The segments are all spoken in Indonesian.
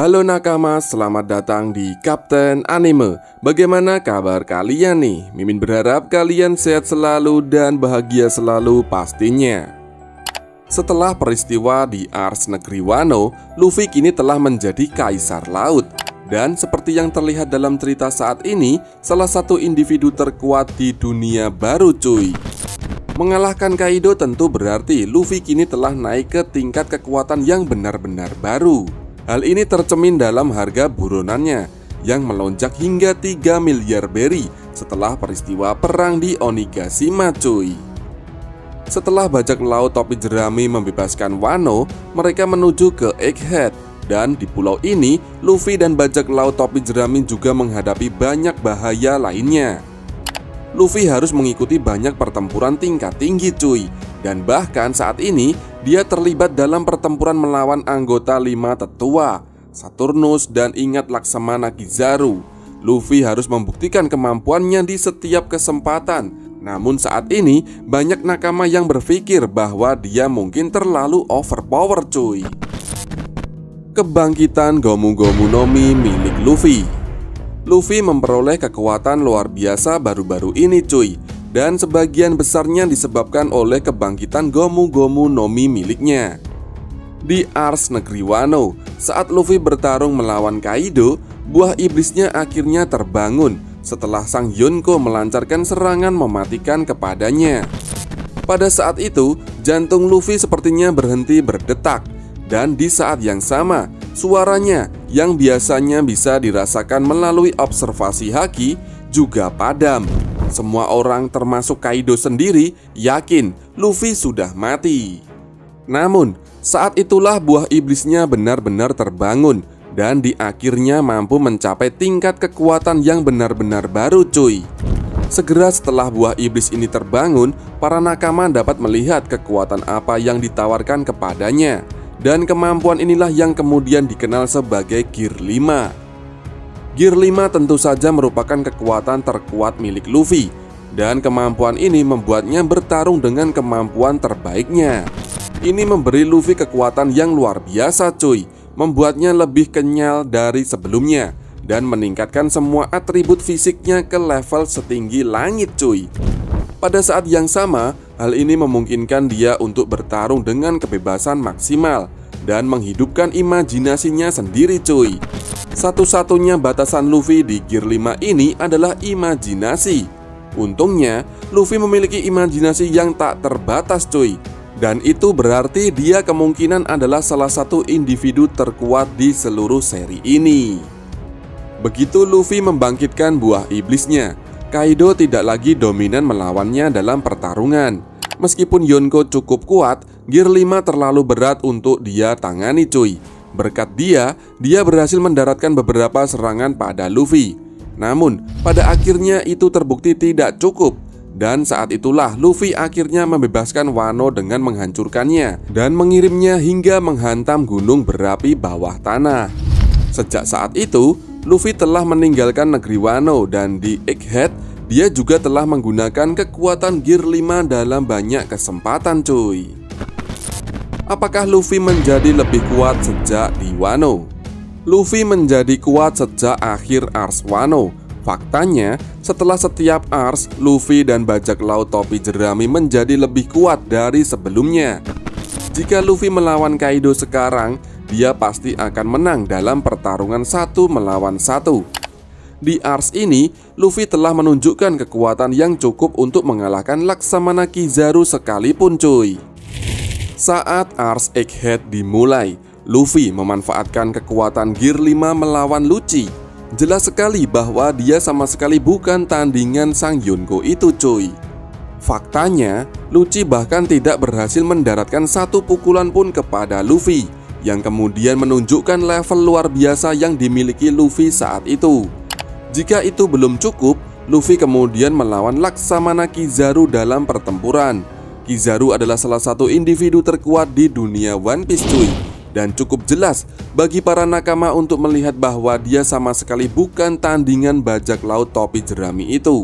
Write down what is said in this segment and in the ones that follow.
Halo nakama, selamat datang di Kapten Anime. Bagaimana kabar kalian nih? Mimin berharap kalian sehat selalu dan bahagia selalu pastinya. Setelah peristiwa di Ars Negeri Wano, Luffy kini telah menjadi kaisar laut. Dan seperti yang terlihat dalam cerita saat ini, salah satu individu terkuat di dunia baru cuy. Mengalahkan Kaido tentu berarti Luffy kini telah naik ke tingkat kekuatan yang benar-benar baru. Hal ini tercemin dalam harga buronannya yang melonjak hingga 3 miliar berry setelah peristiwa perang di Onigashima cuy. Setelah bajak laut topi jerami membebaskan Wano, mereka menuju ke Egghead. Dan di pulau ini, Luffy dan bajak laut topi jerami juga menghadapi banyak bahaya lainnya. Luffy harus mengikuti banyak pertempuran tingkat tinggi cuy. Dan bahkan saat ini dia terlibat dalam pertempuran melawan anggota 5 tetua, Saturnus dan ingat Laksamana Kizaru. Luffy harus membuktikan kemampuannya di setiap kesempatan. Namun saat ini banyak nakama yang berpikir bahwa dia mungkin terlalu overpower cuy. Kebangkitan Gomu Gomu no Mi milik Luffy. Luffy memperoleh kekuatan luar biasa baru-baru ini cuy. Dan sebagian besarnya disebabkan oleh kebangkitan Gomu Gomu no Mi miliknya. Di Ars Negeri Wano, saat Luffy bertarung melawan Kaido, buah iblisnya akhirnya terbangun setelah sang Yonko melancarkan serangan mematikan kepadanya. Pada saat itu, jantung Luffy sepertinya berhenti berdetak. Dan di saat yang sama, suaranya yang biasanya bisa dirasakan melalui observasi haki juga padam. Semua orang termasuk Kaido sendiri yakin Luffy sudah mati. Namun saat itulah buah iblisnya benar-benar terbangun dan di akhirnya mampu mencapai tingkat kekuatan yang benar-benar baru cuy. Segera setelah buah iblis ini terbangun, para nakama dapat melihat kekuatan apa yang ditawarkan kepadanya. Dan kemampuan inilah yang kemudian dikenal sebagai Gear 5. Gear 5 tentu saja merupakan kekuatan terkuat milik Luffy. Dan kemampuan ini membuatnya bertarung dengan kemampuan terbaiknya. Ini memberi Luffy kekuatan yang luar biasa cuy. Membuatnya lebih kenyal dari sebelumnya. Dan meningkatkan semua atribut fisiknya ke level setinggi langit cuy. Pada saat yang sama, hal ini memungkinkan dia untuk bertarung dengan kebebasan maksimal dan menghidupkan imajinasinya sendiri cuy. Satu-satunya batasan Luffy di Gear 5 ini adalah imajinasi. Untungnya, Luffy memiliki imajinasi yang tak terbatas cuy. Dan itu berarti dia kemungkinan adalah salah satu individu terkuat di seluruh seri ini. Begitu Luffy membangkitkan buah iblisnya, Kaido tidak lagi dominan melawannya dalam pertarungan. Meskipun Yonko cukup kuat, Gear 5 terlalu berat untuk dia tangani cuy. Berkat dia berhasil mendaratkan beberapa serangan pada Luffy. Namun, pada akhirnya itu terbukti tidak cukup. Dan saat itulah Luffy akhirnya membebaskan Wano dengan menghancurkannya dan mengirimnya hingga menghantam gunung berapi bawah tanah. Sejak saat itu, Luffy telah meninggalkan negeri Wano dan di Egghead, dia juga telah menggunakan kekuatan Gear 5 dalam banyak kesempatan cuy. Apakah Luffy menjadi lebih kuat sejak di Wano? Luffy menjadi kuat sejak akhir Ars Wano. Faktanya, setelah setiap Ars, Luffy dan bajak laut topi jerami menjadi lebih kuat dari sebelumnya. Jika Luffy melawan Kaido sekarang, dia pasti akan menang dalam pertarungan 1 melawan 1. Di Ars ini, Luffy telah menunjukkan kekuatan yang cukup untuk mengalahkan Laksamana Kizaru sekalipun cuy. Saat Ars Egghead dimulai, Luffy memanfaatkan kekuatan Gear 5 melawan Lucci. Jelas sekali bahwa dia sama sekali bukan tandingan sang Yonko itu cuy. Faktanya, Lucci bahkan tidak berhasil mendaratkan satu pukulan pun kepada Luffy, yang kemudian menunjukkan level luar biasa yang dimiliki Luffy saat itu. Jika itu belum cukup, Luffy kemudian melawan Laksamana Kizaru dalam pertempuran. Kizaru adalah salah satu individu terkuat di dunia One Piece cuy. Dan cukup jelas bagi para nakama untuk melihat bahwa dia sama sekali bukan tandingan bajak laut topi jerami itu.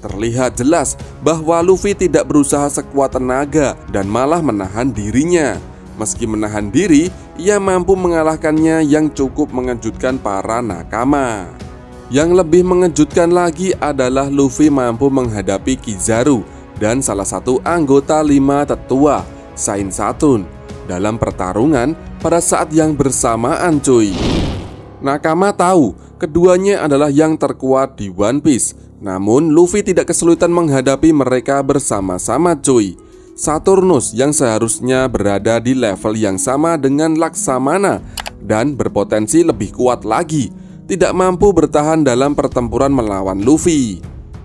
Terlihat jelas bahwa Luffy tidak berusaha sekuat tenaga dan malah menahan dirinya. Meski menahan diri, ia mampu mengalahkannya yang cukup mengejutkan para nakama. Yang lebih mengejutkan lagi adalah Luffy mampu menghadapi Kizaru dan salah satu anggota 5 tetua, Sain Saturn, dalam pertarungan pada saat yang bersamaan cuy. Nakama tahu keduanya adalah yang terkuat di One Piece, namun Luffy tidak kesulitan menghadapi mereka bersama-sama cuy. Saturnus yang seharusnya berada di level yang sama dengan Laksamana dan berpotensi lebih kuat lagi, tidak mampu bertahan dalam pertempuran melawan Luffy.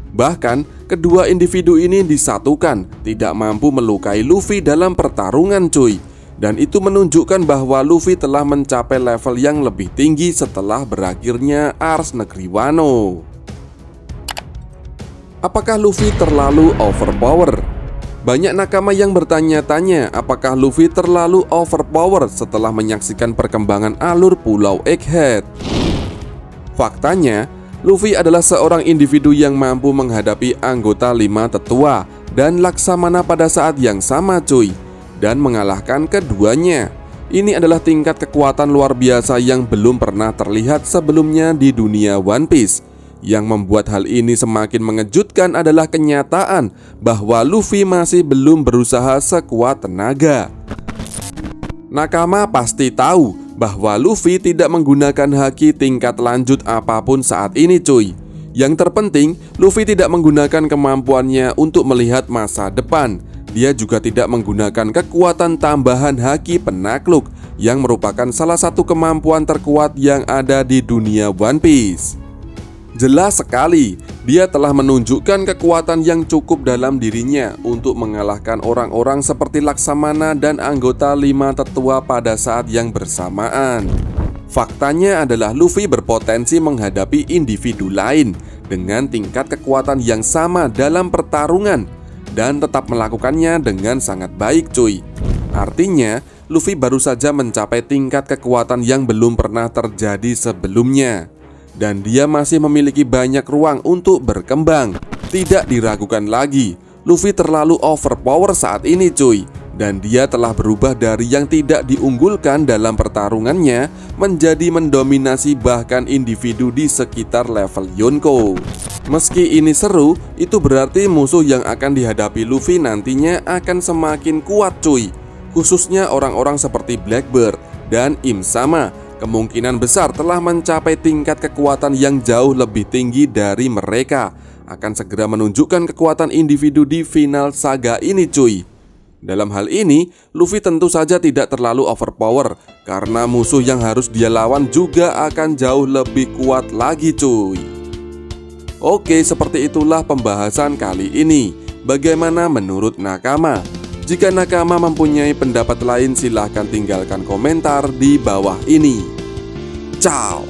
Bahkan kedua individu ini disatukan, tidak mampu melukai Luffy dalam pertarungan cuy. Dan itu menunjukkan bahwa Luffy telah mencapai level yang lebih tinggi setelah berakhirnya Ars Negeri Wano. Apakah Luffy terlalu overpower? Banyak nakama yang bertanya-tanya apakah Luffy terlalu overpower setelah menyaksikan perkembangan alur Pulau Egghead. Faktanya, Luffy adalah seorang individu yang mampu menghadapi anggota 5 tetua dan Laksamana pada saat yang sama cuy, dan mengalahkan keduanya. Ini adalah tingkat kekuatan luar biasa yang belum pernah terlihat sebelumnya di dunia One Piece. Yang membuat hal ini semakin mengejutkan adalah kenyataan bahwa Luffy masih belum berusaha sekuat tenaga. Nakama pasti tahu bahwa Luffy tidak menggunakan haki tingkat lanjut apapun saat ini cuy. Yang terpenting, Luffy tidak menggunakan kemampuannya untuk melihat masa depan. Dia juga tidak menggunakan kekuatan tambahan haki penakluk yang merupakan salah satu kemampuan terkuat yang ada di dunia One Piece. Jelas sekali, dia telah menunjukkan kekuatan yang cukup dalam dirinya untuk mengalahkan orang-orang seperti Laksamana dan anggota 5 tetua pada saat yang bersamaan. Faktanya adalah Luffy berpotensi menghadapi individu lain dengan tingkat kekuatan yang sama dalam pertarungan dan tetap melakukannya dengan sangat baik cuy. Artinya, Luffy baru saja mencapai tingkat kekuatan yang belum pernah terjadi sebelumnya. Dan dia masih memiliki banyak ruang untuk berkembang. Tidak diragukan lagi, Luffy terlalu overpower saat ini cuy. Dan dia telah berubah dari yang tidak diunggulkan dalam pertarungannya menjadi mendominasi bahkan individu di sekitar level Yonko. Meski ini seru, itu berarti musuh yang akan dihadapi Luffy nantinya akan semakin kuat cuy. Khususnya orang-orang seperti Blackbeard dan Im Sama kemungkinan besar telah mencapai tingkat kekuatan yang jauh lebih tinggi dari mereka. Akan segera menunjukkan kekuatan individu di final saga ini cuy. Dalam hal ini, Luffy tentu saja tidak terlalu overpower karena musuh yang harus dia lawan juga akan jauh lebih kuat lagi cuy. Oke, seperti itulah pembahasan kali ini. Bagaimana menurut nakama? Jika nakama mempunyai pendapat lain silahkan tinggalkan komentar di bawah ini. Ciao.